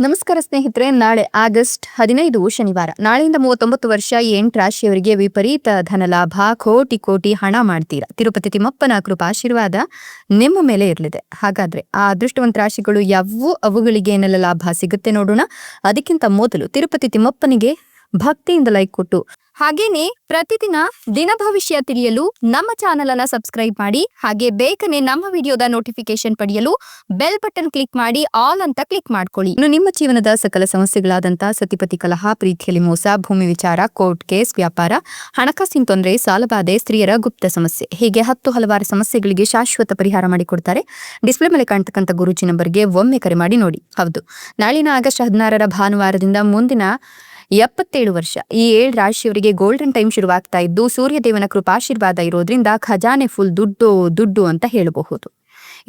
ನಮಸ್ಕಾರ ಸ್ನೇಹಿತರೆ, ನಾಳೆ ಆಗಸ್ಟ್ 15 ಶನಿವಾರ. ನಾಳೆಯಿಂದ 39 ವರ್ಷ 8 ರಾಶಿಯವರಿಗೆ ವಿಪರೀತ ಧನಲಾಭ, ಕೋಟಿ ಕೋಟಿ ಹಣ ಮಾಡ್ತೀರಾ. ತಿರುಪತಿ ತಿಮ್ಮಪ್ಪನ ಕೃಪಾಶೀರ್ವಾದ ನಿಮ್ಮ ಮೇಲೆ ಇರಲಿದೆ. ಹಾಗಾದ್ರೆ ಆ ಅದೃಷ್ಟವಂತ ರಾಶಿಗಳು ಯಾವುವು, ಅವುಗಳಿಗೆ ಏನೆಲ್ಲ ಲಾಭ ಸಿಗುತ್ತೆ ನೋಡೋಣ. ಅದಕ್ಕಿಂತ ಮೊದಲು ತಿರುಪತಿ ತಿಮ್ಮಪ್ಪನಿಗೆ ಭಕ್ತಿಯಿಂದ ಲೈಕ್ ಕೊಟ್ಟು ಹಾಗೇನೆ ಪ್ರತಿದಿನ ದಿನ ಭವಿಷ್ಯ ತಿಳಿಯಲು ನಮ್ಮ ಚಾನೆಲ್ ಅನ್ನ ಸಬ್ಸ್ಕ್ರೈಬ್ ಮಾಡಿ. ಹಾಗೆ ಬೇಗನೆ ನಮ್ಮ ವಿಡಿಯೋದ ನೋಟಿಫಿಕೇಶನ್ ಪಡೆಯಲು ಬೆಲ್ ಬಟನ್ ಕ್ಲಿಕ್ ಮಾಡಿ ಆಲ್ ಅಂತ ಕ್ಲಿಕ್ ಮಾಡ್ಕೊಳ್ಳಿ. ಇನ್ನು ನಿಮ್ಮ ಜೀವನದ ಸಕಲ ಸಮಸ್ಯೆಗಳಾದಂತಹ ಸತಿಪತಿ ಕಲಹ, ಪ್ರೀತಿಯಲ್ಲಿ ಮೋಸ, ಭೂಮಿ ವಿಚಾರ, ಕೋರ್ಟ್ ಕೇಸ್, ವ್ಯಾಪಾರ, ಹಣಕಾಸಿನ ತೊಂದರೆ, ಸಾಲಬಾಧೆ, ಸ್ತ್ರೀಯರ ಗುಪ್ತ ಸಮಸ್ಯೆ, ಹೀಗೆ ಹಲವಾರು ಸಮಸ್ಯೆಗಳಿಗೆ ಶಾಶ್ವತ ಪರಿಹಾರ ಮಾಡಿಕೊಡ್ತಾರೆ. ಡಿಸ್ಪ್ಲೇ ಮೇಲೆ ಕಾಣ್ತಕ್ಕಂಥ ಗುರೂಜಿ ನಂಬರ್ಗೆ ಒಮ್ಮೆ ಕರೆ ಮಾಡಿ ನೋಡಿ. ಹೌದು, ನಾಳಿನ ಆಗಸ್ಟ್ 16 ಭಾನುವಾರದಿಂದ ಮುಂದಿನ 77 ವರ್ಷ ಈ 7 ರಾಶಿಯವರಿಗೆ ಗೋಲ್ಡನ್ ಟೈಮ್ ಶುರುವಾಗ್ತಾ ಇದ್ದು, ಸೂರ್ಯದೇವನ ಕೃಪಾಶೀರ್ವಾದ ಇರೋದ್ರಿಂದ ಖಜಾನೆ ಫುಲ್ ದುಡ್ಡು ಅಂತ ಹೇಳಬಹುದು.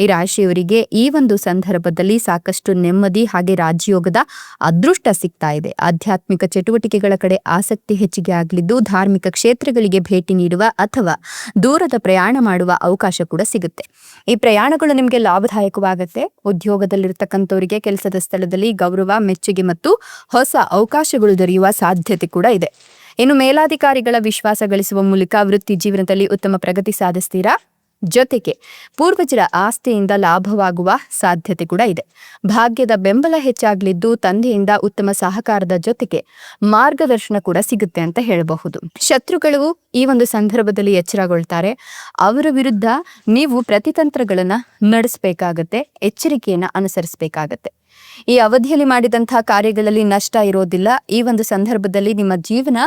ಈ ರಾಶಿಯವರಿಗೆ ಈ ಒಂದು ಸಂದರ್ಭದಲ್ಲಿ ಸಾಕಷ್ಟು ನೆಮ್ಮದಿ ಹಾಗೆ ರಾಜಯೋಗದ ಅದೃಷ್ಟ ಸಿಗ್ತಾ ಇದೆ. ಆಧ್ಯಾತ್ಮಿಕ ಚಟುವಟಿಕೆಗಳ ಕಡೆ ಆಸಕ್ತಿ ಹೆಚ್ಚಿಗೆ ಆಗಲಿದ್ದು, ಧಾರ್ಮಿಕ ಕ್ಷೇತ್ರಗಳಿಗೆ ಭೇಟಿ ನೀಡುವ ಅಥವಾ ದೂರದ ಪ್ರಯಾಣ ಮಾಡುವ ಅವಕಾಶ ಕೂಡ ಸಿಗುತ್ತೆ. ಈ ಪ್ರಯಾಣಗಳು ನಿಮಗೆ ಲಾಭದಾಯಕವಾಗುತ್ತೆ. ಉದ್ಯೋಗದಲ್ಲಿರ್ತಕ್ಕಂಥವರಿಗೆ ಕೆಲಸದ ಸ್ಥಳದಲ್ಲಿ ಗೌರವ, ಮೆಚ್ಚುಗೆ ಮತ್ತು ಹೊಸ ಅವಕಾಶಗಳು ದೊರೆಯುವ ಸಾಧ್ಯತೆ ಕೂಡ ಇದೆ. ಇನ್ನು ಮೇಲಾಧಿಕಾರಿಗಳ ವಿಶ್ವಾಸ ಗಳಿಸುವ ಮೂಲಕ ವೃತ್ತಿ ಜೀವನದಲ್ಲಿ ಉತ್ತಮ ಪ್ರಗತಿ ಸಾಧಿಸ್ತೀರಾ. ಜೊತೆಗೆ ಪೂರ್ವಜರ ಆಸ್ತಿಯಿಂದ ಲಾಭವಾಗುವ ಸಾಧ್ಯತೆ ಕೂಡ ಇದೆ. ಭಾಗ್ಯದ ಬೆಂಬಲ ಹೆಚ್ಚಾಗಲಿದ್ದು, ತಂದೆಯಿಂದ ಉತ್ತಮ ಸಹಕಾರದ ಜೊತೆಗೆ ಮಾರ್ಗದರ್ಶನ ಕೂಡ ಸಿಗುತ್ತೆ ಅಂತ ಹೇಳಬಹುದು. ಶತ್ರುಗಳು ಈ ಒಂದು ಸಂದರ್ಭದಲ್ಲಿ ಎಚ್ಚರಗೊಳ್ತಾರೆ. ಅವರ ವಿರುದ್ಧ ನೀವು ಪ್ರತಿತಂತ್ರಗಳನ್ನ ನಡೆಸಬೇಕಾಗತ್ತೆ, ಎಚ್ಚರಿಕೆಯನ್ನ ಅನುಸರಿಸಬೇಕಾಗತ್ತೆ. ಈ ಅವಧಿಯಲ್ಲಿ ಮಾಡಿದಂತಹ ಕಾರ್ಯಗಳಲ್ಲಿ ನಷ್ಟ ಇರೋದಿಲ್ಲ. ಈ ಒಂದು ಸಂದರ್ಭದಲ್ಲಿ ನಿಮ್ಮ ಜೀವನ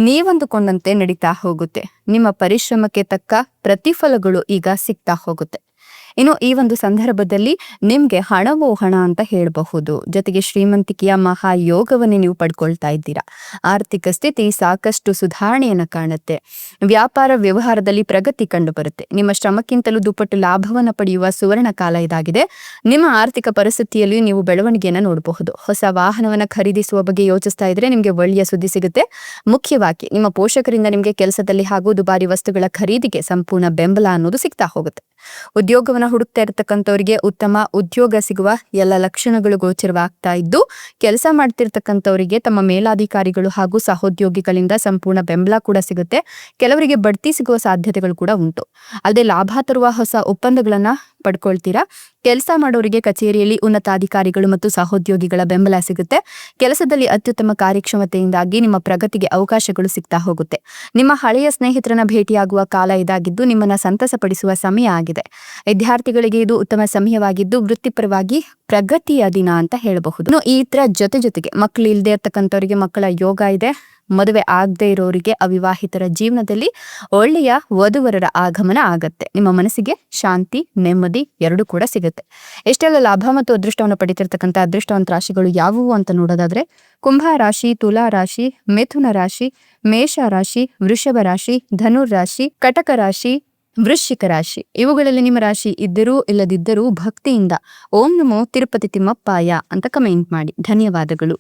ನೀವಂದುಕೊಂಡಂತೆ ನಡೀತಾ ಹೋಗುತ್ತೆ. ನಿಮ್ಮ ಪರಿಶ್ರಮಕ್ಕೆ ತಕ್ಕ ಪ್ರತಿಫಲಗಳು ಈಗ ಸಿಗ್ತಾ ಹೋಗುತ್ತೆ. ಇನ್ನು ಈ ಒಂದು ಸಂದರ್ಭದಲ್ಲಿ ನಿಮ್ಗೆ ಹಣವೋ ಹಣ ಅಂತ ಹೇಳಬಹುದು. ಜೊತೆಗೆ ಶ್ರೀಮಂತಿಕೆಯ ಮಹಾಯೋಗವನ್ನೇ ನೀವು ಪಡ್ಕೊಳ್ತಾ ಇದ್ದೀರಾ. ಆರ್ಥಿಕ ಸ್ಥಿತಿ ಸಾಕಷ್ಟು ಸುಧಾರಣೆಯನ್ನ ಕಾಣುತ್ತೆ. ವ್ಯಾಪಾರ ವ್ಯವಹಾರದಲ್ಲಿ ಪ್ರಗತಿ ಕಂಡು ಬರುತ್ತೆ. ನಿಮ್ಮ ಶ್ರಮಕ್ಕಿಂತಲೂ ದುಪ್ಪಟ್ಟು ಲಾಭವನ್ನ ಪಡೆಯುವ ಸುವರ್ಣ ಕಾಲ ಇದಾಗಿದೆ. ನಿಮ್ಮ ಆರ್ಥಿಕ ಪರಿಸ್ಥಿತಿಯಲ್ಲಿ ನೀವು ಬೆಳವಣಿಗೆಯನ್ನ ನೋಡಬಹುದು. ಹೊಸ ವಾಹನವನ್ನ ಖರೀದಿಸುವ ಬಗ್ಗೆ ಯೋಚಿಸ್ತಾ ಇದ್ರೆ ನಿಮ್ಗೆ ಒಳ್ಳೆಯ ಸುದ್ದಿ ಸಿಗುತ್ತೆ. ಮುಖ್ಯವಾಗಿ ನಿಮ್ಮ ಪೋಷಕರಿಂದ ನಿಮ್ಗೆ ಕೆಲಸದಲ್ಲಿ ಹಾಗೂ ದುಬಾರಿ ವಸ್ತುಗಳ ಖರೀದಿಗೆ ಸಂಪೂರ್ಣ ಬೆಂಬಲ ಅನ್ನೋದು ಸಿಗ್ತಾ ಹೋಗುತ್ತೆ. ಉದ್ಯೋಗವನ್ನ ಹುಡುಕ್ತಾ ಇರತಕ್ಕಂಥವರಿಗೆ ಉತ್ತಮ ಉದ್ಯೋಗ ಸಿಗುವ ಎಲ್ಲ ಲಕ್ಷಣಗಳು ಗೋಚರವಾಗ್ತಾ ಇದ್ದು, ಕೆಲಸ ಮಾಡ್ತಿರ್ತಕ್ಕಂಥವರಿಗೆ ತಮ್ಮ ಮೇಲಾಧಿಕಾರಿಗಳು ಹಾಗೂ ಸಹೋದ್ಯೋಗಿಗಳಿಂದ ಸಂಪೂರ್ಣ ಬೆಂಬಲ ಕೂಡ ಸಿಗುತ್ತೆ. ಕೆಲವರಿಗೆ ಬಡ್ತಿ ಸಿಗುವ ಸಾಧ್ಯತೆಗಳು ಕೂಡ ಉಂಟು. ಅಲ್ಲದೆ ಲಾಭ ತರುವ ಹೊಸ ಒಪ್ಪಂದಗಳನ್ನ ಪಡ್ಕೊಳ್ತೀರಾ. ಕೆಲಸ ಮಾಡೋರಿಗೆ ಕಚೇರಿಯಲ್ಲಿ ಉನ್ನತಾಧಿಕಾರಿಗಳು ಮತ್ತು ಸಹೋದ್ಯೋಗಿಗಳ ಬೆಂಬಲ ಸಿಗುತ್ತೆ. ಕೆಲಸದಲ್ಲಿ ಅತ್ಯುತ್ತಮ ಕಾರ್ಯಕ್ಷಮತೆಯಿಂದಾಗಿ ನಿಮ್ಮ ಪ್ರಗತಿಗೆ ಅವಕಾಶಗಳು ಸಿಗ್ತಾ ಹೋಗುತ್ತೆ. ನಿಮ್ಮ ಹಳೆಯ ಸ್ನೇಹಿತರನ್ನ ಭೇಟಿಯಾಗುವ ಕಾಲ ಇದಾಗಿದ್ದು, ನಿಮ್ಮನ್ನ ಸಂತಸಪಡಿಸುವ ಸಮಯ ಆಗಿದೆ. ವಿದ್ಯಾರ್ಥಿಗಳಿಗೆ ಇದು ಉತ್ತಮ ಸಮಯವಾಗಿದ್ದು, ವೃತ್ತಿಪರವಾಗಿ ಪ್ರಗತಿಯ ದಿನ ಅಂತ ಹೇಳಬಹುದು. ಈ ತರ ಜೊತೆಗೆ ಮಕ್ಕಳು ಇಲ್ಲದೆ ಇರ್ತಕ್ಕಂಥವರಿಗೆ ಮಕ್ಕಳ ಯೋಗ ಇದೆ. ಮದುವೆ ಆಗದೆ ಇರೋರಿಗೆ ಅವಿವಾಹಿತರ ಜೀವನದಲ್ಲಿ ಒಳ್ಳೆಯ ವಧುವರರ ಆಗಮನ ಆಗತ್ತೆ. ನಿಮ್ಮ ಮನಸ್ಸಿಗೆ ಶಾಂತಿ, ನೆಮ್ಮದಿ ಎರಡೂ ಕೂಡ ಸಿಗುತ್ತೆ. ಎಷ್ಟೆಲ್ಲ ಲಾಭ ಮತ್ತು ಅದೃಷ್ಟವನ್ನು ಪಡಿತಿರ್ತಕ್ಕಂಥ ಅದೃಷ್ಟವಂತ ರಾಶಿಗಳು ಯಾವುವು ಅಂತ ನೋಡೋದಾದ್ರೆ, ಕುಂಭ ರಾಶಿ, ತುಲಾ ರಾಶಿ, ಮಿಥುನ ರಾಶಿ, ಮೇಷ ರಾಶಿ, ವೃಷಭ ರಾಶಿ, ಧನುರ್ ರಾಶಿ, ಕಟಕ ರಾಶಿ, ವೃಶ್ಚಿಕ ರಾಶಿ. ಇವುಗಳಲ್ಲಿ ನಿಮ್ಮ ರಾಶಿ ಇದ್ದರೂ ಇಲ್ಲದಿದ್ದರೂ ಭಕ್ತಿಯಿಂದ ಓಂ ನಮೋ ತಿರುಪತಿ ತಿಮ್ಮಪ್ಪಾಯ ಅಂತ ಕಮೆಂಟ್ ಮಾಡಿ. ಧನ್ಯವಾದಗಳು.